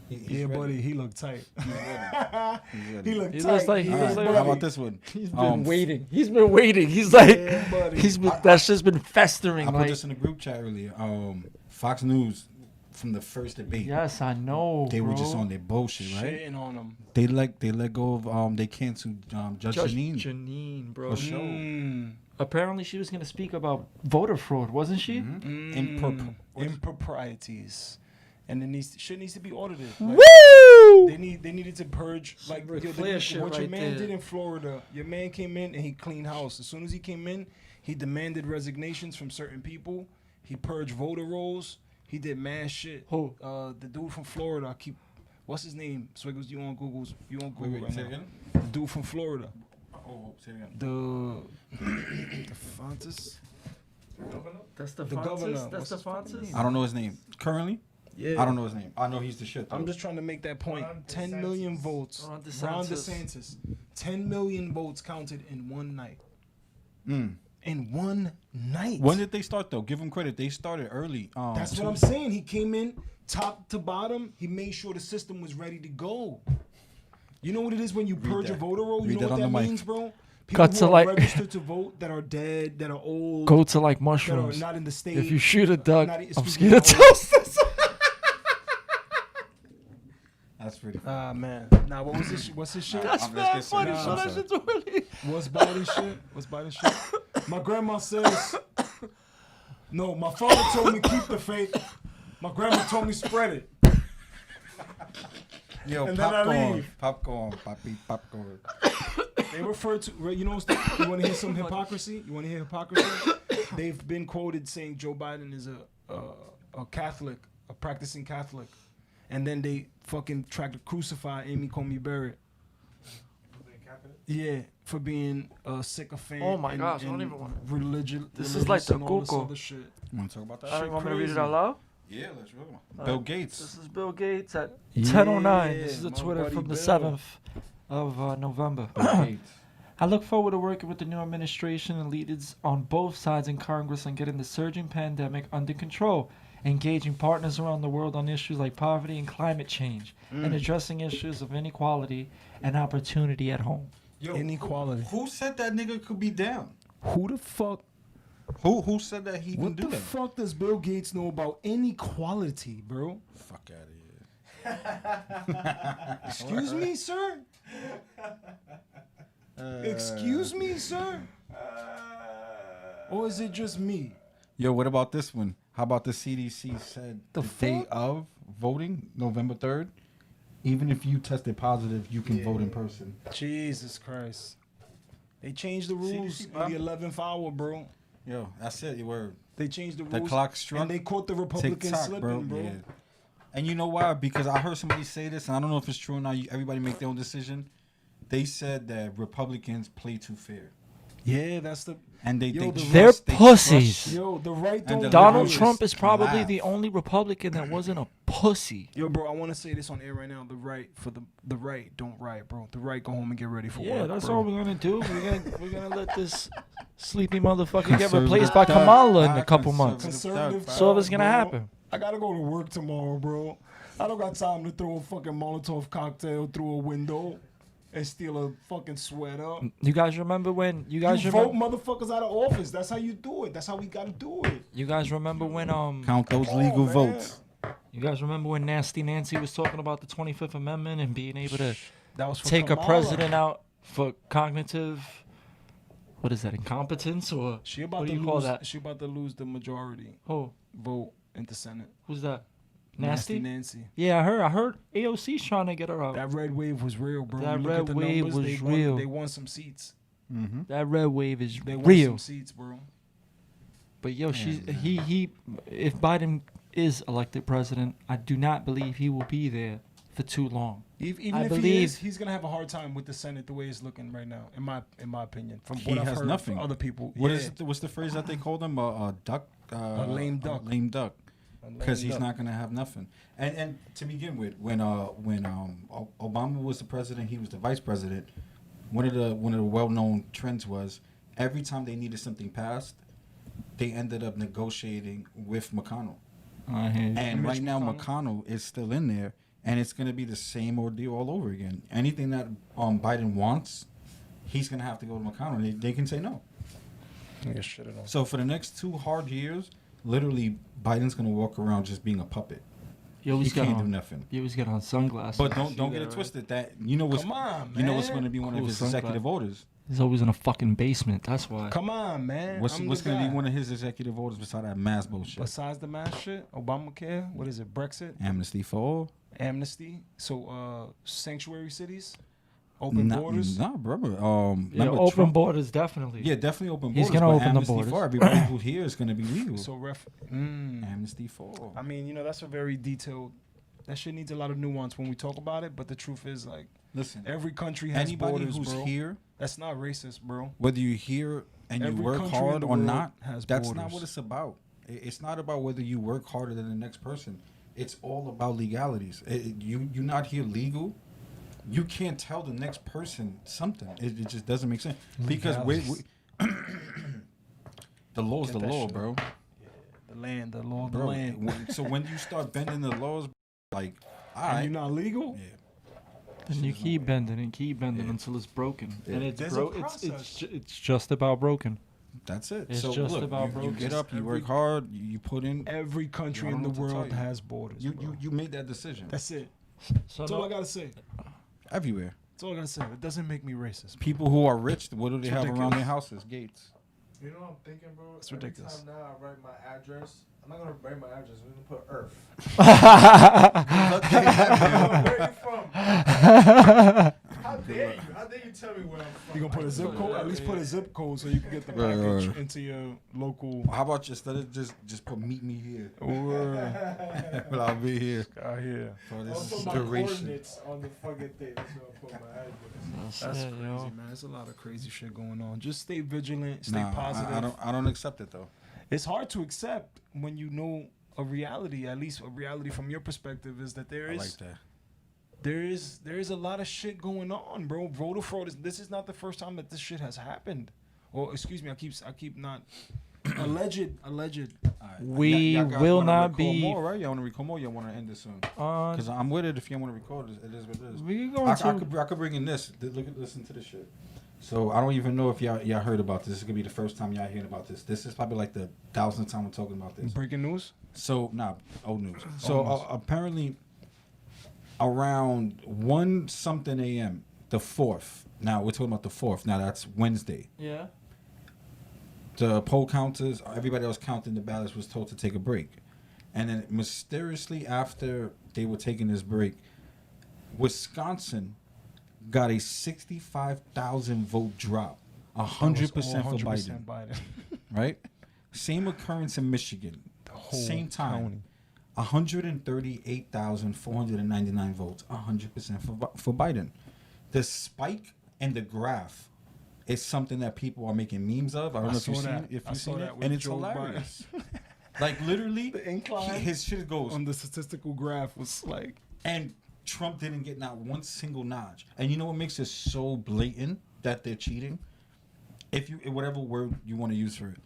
He's Yeah, ready. buddy, he looked tight. He's ready. He's ready. He looked He tight. looks like- he yeah, looks like- How buddy. about this one? He's been Um, waiting. He's been waiting. He's like, Yeah, buddy. that's just been festering. I put Like, this in the group chat earlier. Fox News from the first debate. yes, I know. They bro. were just on their bullshit, right? Shitting on him. They let go of they canceled Judge Janine. Janine, bro. For sure. Apparently, she was gonna speak about voter fraud, wasn't she? Improprieties, and it shit needs to be audited. Like, Woo! they needed to purge. Like Ric yo, Flair shit what your right man there. did in Florida. Your man came in and he cleaned house. As soon as he came in, he demanded resignations from certain people. He purged voter rolls. He did mad shit. Who? The dude from Florida. What's his name? Swiggles, you on Google? You on Google Wait, right say now? it again? The dude from Florida. Oh, say it again. The Fontes. That's the The governor. That's What's the his fucking Fontes. name? I don't know his name. Currently? Yeah. I don't know his name. I know he's the shit. Though. I'm just trying to make that point. Ron 10 million DeSantis. votes. Ron Ron DeSantis. DeSantis. 10 million votes counted in one night. Mm. In one night. When did they start though? Give them credit. They started early. That's what I'm saying. He came in top to bottom. He made sure the system was ready to go. You know what it is when you purge a that. voter roll? You Read know that what on that the mic. means, bro? People Cut who to are like- registered to vote that are dead, that are old, Go to like that are mushrooms. not in the state. If you shoot a duck, not- I'm excuse scared me, to no. toast this. That's pretty funny. Ah, man. Now, what was this? What's this shit? That's let's mad get funny. serious. So I'm that sorry. shit's really. What's Biden shit? What's Biden shit? My grandma says, no, my father told me keep the faith. My grandma told me spread it. Yo, And then I popcorn. leave. Popcorn. Poppy, popcorn. They refer to, you know, you want to hear some hypocrisy? You want to hear hypocrisy? They've been quoted saying Joe Biden is a Catholic, a practicing Catholic. And then they fucking tried to crucify Amy Coney Barrett. Yeah, for being a sycophant. Oh my gosh, I don't and even wanna- religion. This is like the and all this Google. other shit. You want to talk about that? I don't Shit want me to read it crazy. out loud. Yeah, let's roll. Bill Gates. This is Bill Gates at Yeah, 10:09. This is the my Twitter buddy from the Bill. 7th of November. Bill Gates. I look forward to working with the new administration and leaders on both sides in Congress on getting the surging pandemic under control, engaging partners around the world on issues like poverty and climate change, and addressing issues of inequality and opportunity at home. Yo, Inequality. Who said that nigga could be down? Who the fuck? Who said that he can What do the that? fuck does Bill Gates know about inequality, bro? Fuck out of here. Excuse me, sir? Excuse me, sir? Or is it just me? Yo, what about this one? How about the CDC said The the day fuck? of voting, November 3rd, even if you tested positive, you can vote in person. Jesus Christ. They changed the rules CDC, in the 11th hour, bro. Yo, that's it. You were They changed the the rules. clock struck. And they caught the Republicans TikTok, slipping, bro. Yeah. And you know why? Because I heard somebody say this, and I don't know if it's true or not. Everybody make their own decision. They said that Republicans play too fair, Yeah, that's the... and they Yo, think the- They're pussies. Yo, the right And don't... the Donald liberals Trump is probably laugh. the only Republican that wasn't a pussy. Yo, bro, I want to say this on air right now. The right, for the right, don't riot, bro. The right, go home and get ready for Yeah, work, that's bro. all we're gonna do. We're gonna let this sleepy motherfucker get Conservative replaced by thug. Kamala in a Ah, couple months. Conservative thug, So what's thug, gonna bro. happen? I gotta go to work tomorrow, bro. I don't got time to throw a fucking Molotov cocktail through a window and steal a fucking sweater. You guys remember when? You You guys vote remember? motherfuckers out of office. That's how you do it. That's how we gotta do it. You guys remember when? Count those Come legal on, man. votes. You guys remember when Nasty Nancy was talking about the 25th Amendment and being able to That was for take a Kamala. president out for cognitive? What is that? Incompetence or She about what to do you call lose. that? She about to lose the majority Oh, vote in the Senate. who's that? Nasty? Nancy. Yeah, I heard AOC's trying to get her out. That red wave was real, bro. That You look red at the wave numbers, was they won, real. They won some seats. Mm-hmm. That red wave is They won real. some seats, bro. But yo, he if Biden is elected president, I do not believe he will be there for too long. Even I if he believe- is, he's gonna have a hard time with the Senate the way it's looking right now. In my opinion, from He what I've has heard nothing. from other people. What yeah. is it? What's the phrase that they called him? A duck. A lame duck. A lame duck. A lame Because he's duck. not gonna have nothing. And to begin with, when Obama was the president, he was the vice president. One of the well-known trends was every time they needed something passed, they ended up negotiating with McConnell. I hear you. And Mitch right now, McConnell? McConnell is still in there, and it's gonna be the same ordeal all over again. Anything that Biden wants, he's gonna have to go to McConnell. They can say no. Yeah, shit it on. So for the next 2 hard years, literally, Biden's gonna walk around just being a puppet. You always He got can't do on. nothing. You always get on sunglasses. But See don't get that, it right? twisted. That you know what's Come on, you know what's man. going to be one of Cool his sunglasses. executive orders. He's always in a fucking basement. That's why. Come on, man. What's I'm going the to be guy. one of his executive orders besides that mass bullshit? Besides the mass shit, Obamacare, what is it, Brexit, Amnesty for all. amnesty, so sanctuary cities, open borders. Nah, brother. Yeah, Remember open Trump? borders definitely. Yeah, definitely open He's borders. gonna but open the amnesty borders. for everybody who's here is going to be legal. So Amnesty for all. I mean, that's a very detailed. That shit needs a lot of nuance when we talk about it. But the truth is, like, Listen, every country has anybody borders, who's bro. here, That's not racist, bro. whether you're here and you Every work country in hard the or world not, has that's not borders. what it's about. It's not about whether you work harder than the next person. It's all about legalities. You're not here legal. You can't tell the next person something. It just doesn't make sense because the law's Get the that law, shit. bro. The land, the law of the Bro, land. so when you start bending the laws, like, all And right, you're not legal. yeah. And you keep bending and keep bending Yeah. until it's broken. Yeah. And it's There's a process. it's just about broken. That's it. It's so just look, about you broken. get up, you Every- work hard, you put in. Every country I don't in the know what to tell world you. has borders. bro. You made that decision. That's it. So That's all I gotta say. Everywhere. That's all I gotta say. It doesn't make me racist. People who are rich, what do they It's have around their ridiculous. houses? Gates. You know what I'm thinking, bro? It's ridiculous. Every time now I write my address, I'm not gonna write my address. I'm gonna put Earth. Where you from? How dare you? How dare you tell me where I'm from? You gonna put a zip code? At least put a zip code so you can get the Right, package right. into your local. How about you instead of just put meet me here? Or But I'll be here out here. for I'll this put my duration. coordinates on the fucking thing. That's where I put my address. That's it, crazy, yo. man. There's a lot of crazy shit going on. Just stay vigilant. Stay Nah, positive. I don't accept it though. It's hard to accept when you know a reality. At least a reality from your perspective is that there I is like that. there is a lot of shit going on, bro. Voter fraud is. This is not the first time that this shit has happened. Or excuse me, I keep not alleged. All right. We Y'all guys will wanna not record be- more, right? Y'all want to record more? Y'all want to end this soon? Because I'm with it. If you want to record, it is what it is. We I going to. could bring in this. Listen to this shit. So I don't even know if y'all heard about this. This is gonna be the first time y'all hearing about this. This is probably like the 1,000th time I'm talking about this. Breaking news. So old news. So news. apparently, around 1 something a.m. the 4th. Now we're talking about the 4th. Now that's Wednesday. Yeah. The poll counters, everybody else counting the ballots, was told to take a break, and then mysteriously after they were taking this break, Wisconsin got a 65,000 vote drop, 100% for 100% Biden. Right? Same occurrence in Michigan. The whole Same time. county. 138,499 votes, 100% for Biden. The spike in the graph is something that people are making memes of. I don't know if you've saw seen that. it. If I you've saw seen that it, with and it's Joe Biden. hilarious. Like literally, The incline his shit goes, on the statistical graph was like and Trump didn't get not one single notch. And you know what makes it so blatant that they're cheating? If you, whatever word you want to use for it,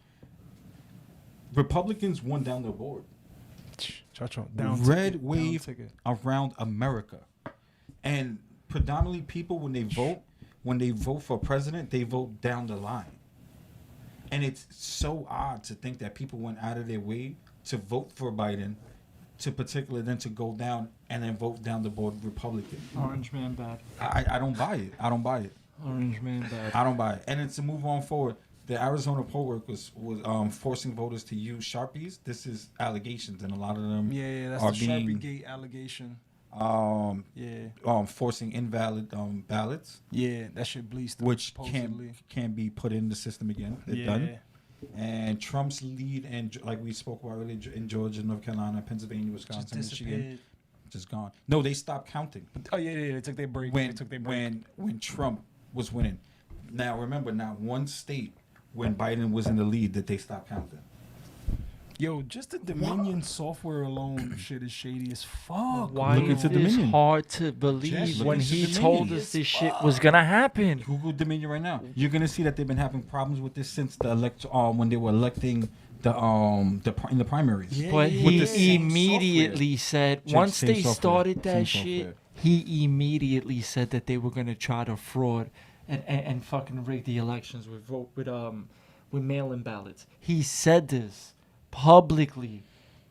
Republicans won down the board. down Red ticket, wave down ticket. around America, and predominantly people when they vote for president, they vote down the line. And it's so odd to think that people went out of their way to vote for Biden, to particularly then to go down and then vote down the board Republican. Orange man bad. I don't buy it. I don't buy it. Orange man bad. I don't buy it. And then to move on forward, the Arizona poll workers was forcing voters to use Sharpies. This is allegations, and a lot of them Yeah, that's are the Sharpie being Gate allegation. yeah forcing invalid ballots, Yeah, that shit bleeds. which supposedly. can't be put in the system again. They're done. And Trump's lead, and like we spoke about earlier, in Georgia, North Carolina, Pennsylvania, Just Wisconsin, Michigan, disappeared. just gone. No, they stopped counting Oh yeah, they took their break. when they took their break. when Trump was winning. Now remember, not one state when Biden was in the lead did they stop counting. Yo, just the Dominion software alone shit is shady as fuck. Why Look is into this Dominion. hard to believe Just when look he into told Dominion. us this shit was gonna happen? Google Dominion right now. You're gonna see that they've been having problems with this since the when they were electing in the primaries. Yeah, But yeah, With he the same immediately said, Same- once same they software. started Same that shit, software. he immediately said that they were gonna try to fraud and fucking rig the elections with mail-in ballots. He said this publicly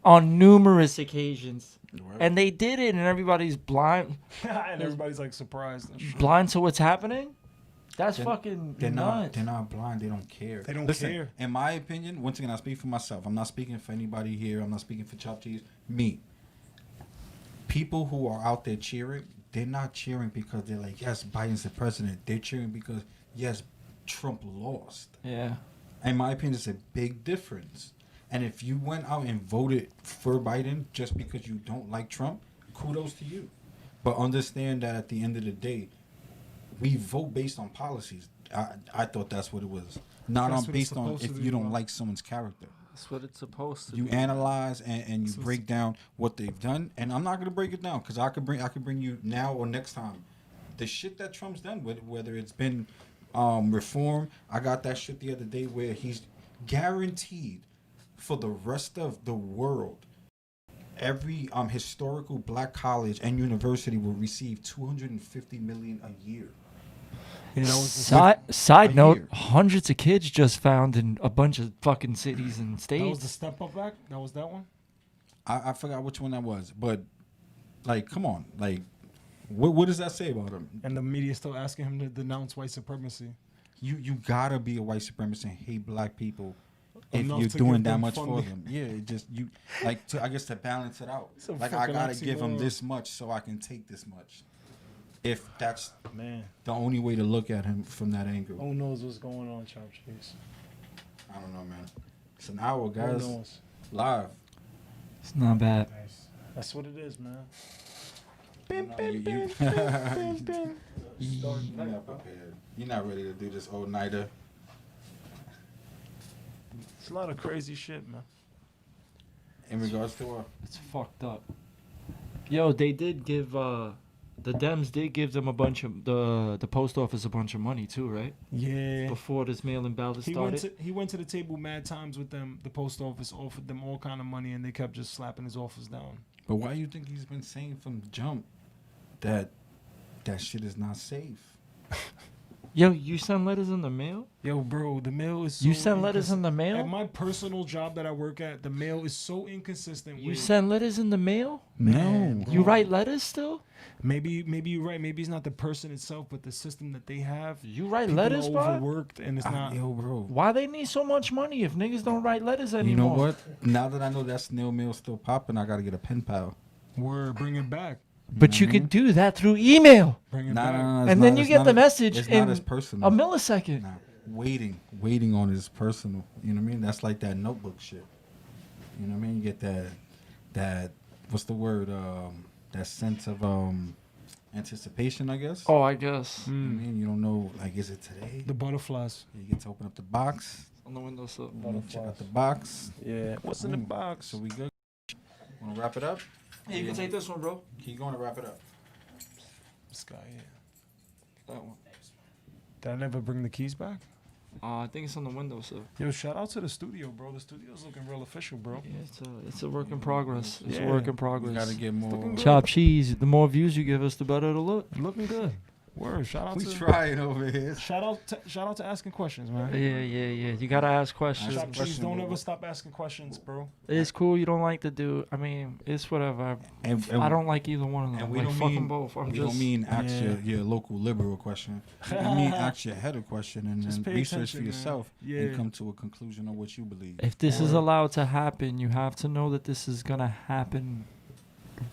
on numerous occasions, and they did it, and everybody's blind and everybody's like surprised. And shit. blind to what's happening. That's They're- fucking They're nuts. not blind. They don't care. They don't Listen, care. in my opinion, once again, I speak for myself. I'm not speaking for anybody here. I'm not speaking for Chopt Cheese. Me. People who are out there cheering, they're not cheering because they're like, yes, Biden's the president. They're cheering because, yes, Trump lost. Yeah. In my opinion, it's a big difference. And if you went out and voted for Biden just because you don't like Trump, kudos to you. But understand that at the end of the day, we vote based on policies. I thought that's what it was. Not That's on what it's based on supposed to if be you don't about. like someone's character. That's what it's supposed to You be. analyze and you So break down what they've done. And I'm not gonna break it down because I could bring you now or next time the shit that Trump's done, whether it's been reform. I got that shit the other day where he's guaranteed for the rest of the world, every historical black college and university will receive $250 million a year. Yeah, that was the, Side a note, year. hundreds of kids just found in a bunch of fucking cities and that was the states. Step Up Act. That was that one. I forgot which one that was, but like, come on, like, what does that say about him? And the media still asking him to denounce white supremacy. You gotta be a white supremacist and hate black people if Enough you're to doing give that them much for funding. them. Yeah, it just you like to, I guess to balance it out. It's a Like I fucking gotta give him oxymoron. this much so I can take this much. If that's Man, the only way to look at him from that angle, who knows what's going on, Chopt Cheese? I don't know, man. It's an hour, Who guys, knows? live. It's not bad. Nice. That's what it is, man. You- you- You're not prepared. You're not ready to do this all-nighter. It's a lot of crazy shit, man. In regards to It's fucked up. Yo, they did give the Dems did give them a bunch of the post office a bunch of money too, right? Yeah. Before this mail-in ballot He started. went to the table mad times with them. The post office offered them all kind of money, and they kept just slapping his office down. But why you think he's been saying from the jump that shit is not safe? Yo, you send letters in the mail? Yo, bro, the mail is. So You send letters in the At mail? my personal job that I work at, the mail is so inconsistent. You with, send letters in the mail? Man, You bro. write letters still? Maybe you're right. Maybe it's not the person itself, but the system that they have. You write People letters, are bro? overworked, and it's not. Yo, bro. Why they need so much money if niggas don't write letters anymore? You know what? Now that I know that snail mail still popping, I gotta get a pen pal. Word, bring it back. But you know could do that through email. Bring it Nah, back. nah, nah, And it's then not- you it's get not the as- message It's in not as personal. a millisecond. Nah, waiting on is personal. You know what I mean? That's like that notebook shit. You know what I mean? You get that what's the word? That sense of anticipation, I guess. Oh, I guess. You know what I mean? You don't know, like, is it today? The butterflies. You get to open up the box. On the windowsill. You check out the box. Yeah. What's in the Boom. box? So we good. Wanna wrap it up? Hey, you can take this one, bro. Keep going to wrap it up. This guy here. That one. Did I never bring the keys back? I think it's on the windowsill. Yo, shout out to the studio, bro. The studio's looking real official, bro. Yeah, it's a work in progress. It's Yeah. a work in We progress. gotta get more. looking good. Chopped cheese. The more views you give us, the better it'll look. Looking good. Word. Shout out We to. trying over here. Shout out to asking questions, man. Yeah. You gotta ask questions. Ask Chopt question, Cheese, don't bro. ever stop asking questions, bro. It's cool. You don't like to do. I mean, it's whatever. And I don't like either one of them. And we like, don't fuck mean them both. I'm we just. don't mean ask Yeah. your local liberal question. We mean ask your head a question and Just then pay research attention, for man. yourself Yeah. and come to a conclusion on what you believe. If this is Word. allowed to happen, you have to know that this is gonna happen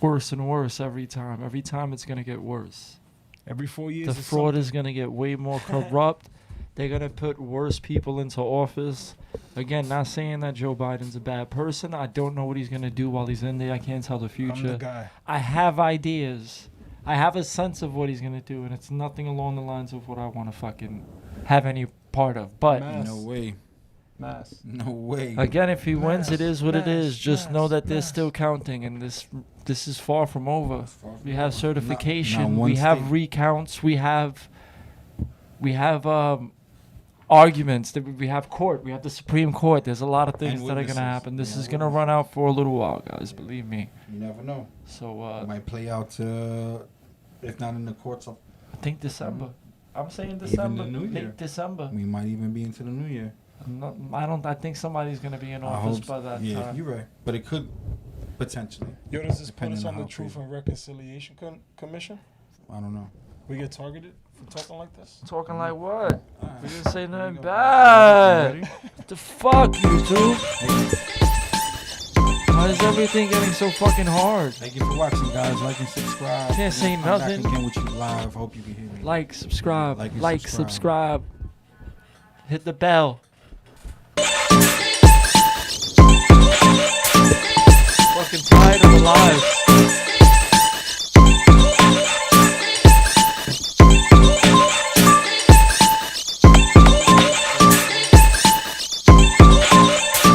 worse and worse every time. Every time it's gonna get worse. Every 4 years. The it's fraud is gonna get way more corrupt. They're gonna put worse people into office. Again, not saying that Joe Biden's a bad person. I don't know what he's gonna do while he's in there. I can't tell the something. I'm the future. guy. I have ideas. I have a sense of what he's gonna do, and it's nothing along the lines of what I want to fucking have any part of. But Man. No way. Mass. No way. again, if he wins, it is what it Mass, is. Just know mass, that they're mass. still counting, and this is far from over. As far as We have not certification. one We have state. recounts. We have arguments. We have court. We have the Supreme Court. There's a lot of things that are witnesses. gonna happen. This Yeah, is gonna run out for a little while, guys. Believe me. You never know. So It might play out, if not in the courts, of, I think December. I'm saying Even December. the new year. Late December. we might even be into the new year. I think somebody's gonna be in I office hope. by that Yeah, time. you're right. But it could potentially. Yo, does this put Depending us on on the how Truth crazy. and Reconciliation Commission? I don't know. We get targeted for talking like this? Talking like what? All We right. didn't say Here nothing you go. bad. You ready? What the fuck, YouTube? Why is everything getting so fucking hard? Thank you for watching, guys. Like and subscribe. Can't say We'll come nothing. Back again with you live. Hope you can hear me. Like, subscribe. Like and Like, subscribe. subscribe. Hit the bell.